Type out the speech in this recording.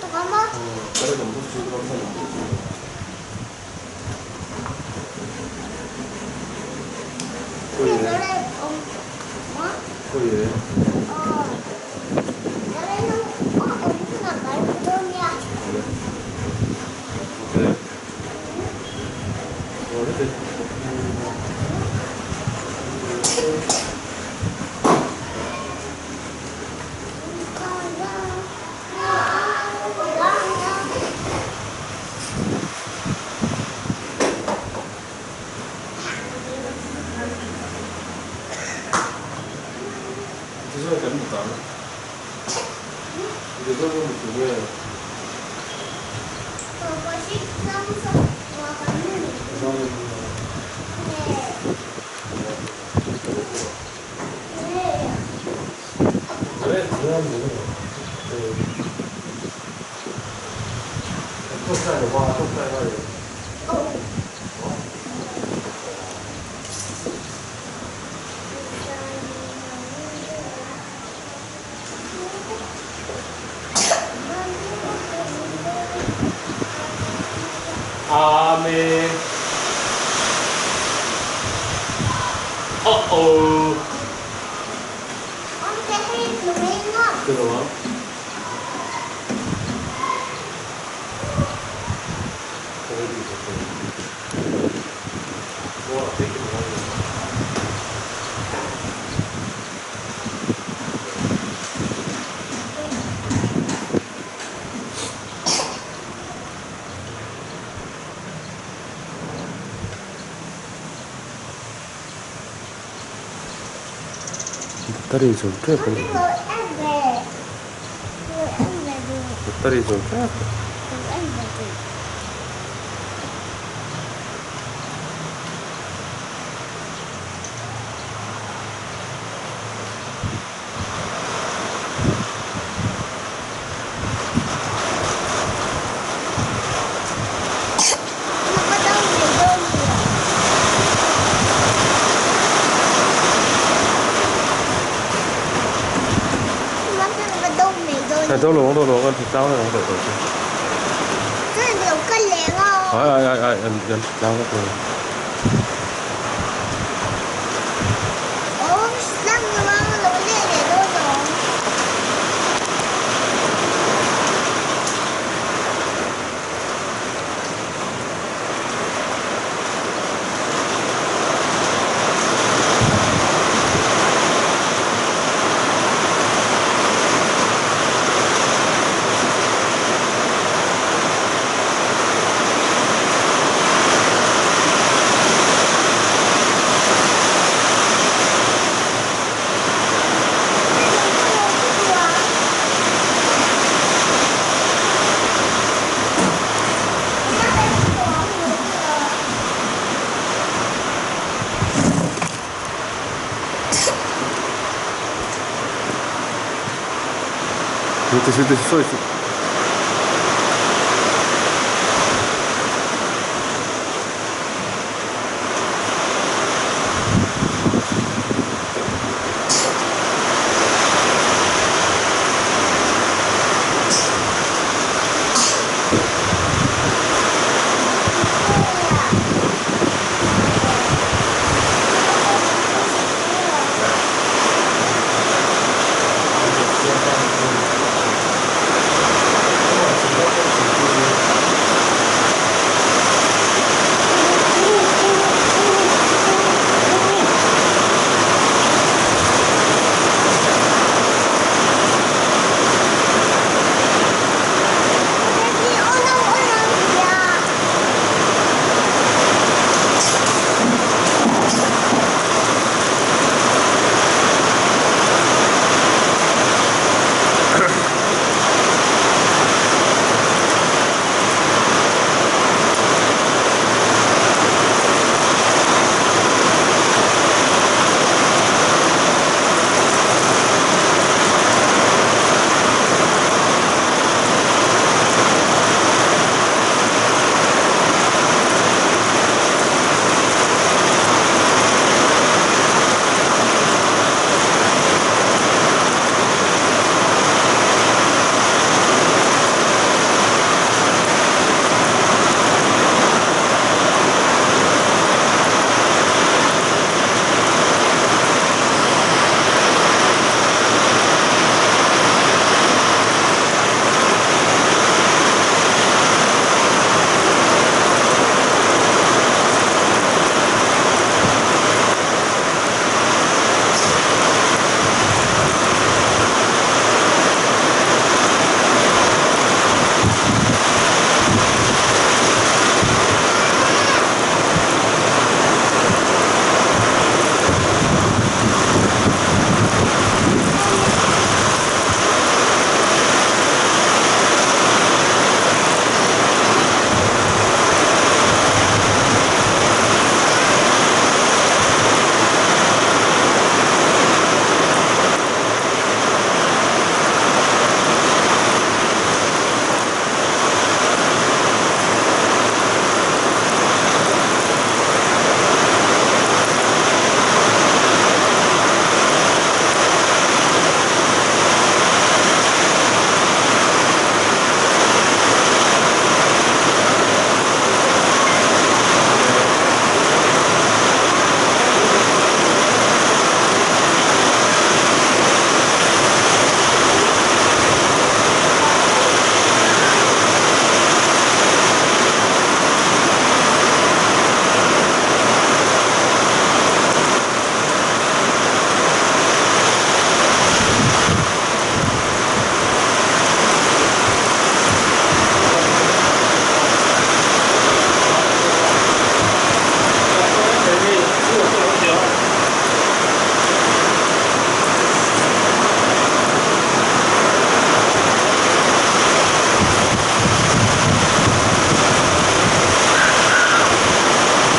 것도 감아? 다리가 엄청 징그럽잖아. 너네 뭐? 거기에. 너네는 엄청난 말구름이야. 그래? 그래? 드셔야 됩니까? 이제 설명을 주고요. 그거 식상서 좋아하는 감사합니다. 그래, 그냥 먹는 거. 속살, 와, 속살 가요. 아멘. 어어. 언제 해 그러면 들어와. 와, 되게 많아. 다리 좀 빼. 그거 em về rồi em về được 다리 좀 빼. rồi em về được đâu luôn con thịt rau này không phải rồi. cái này được cái lẹ không? ăn rau các thứ. Ủa, đang người mang đồ lẹ để đâu rồi? 이것도 실드 써 있어.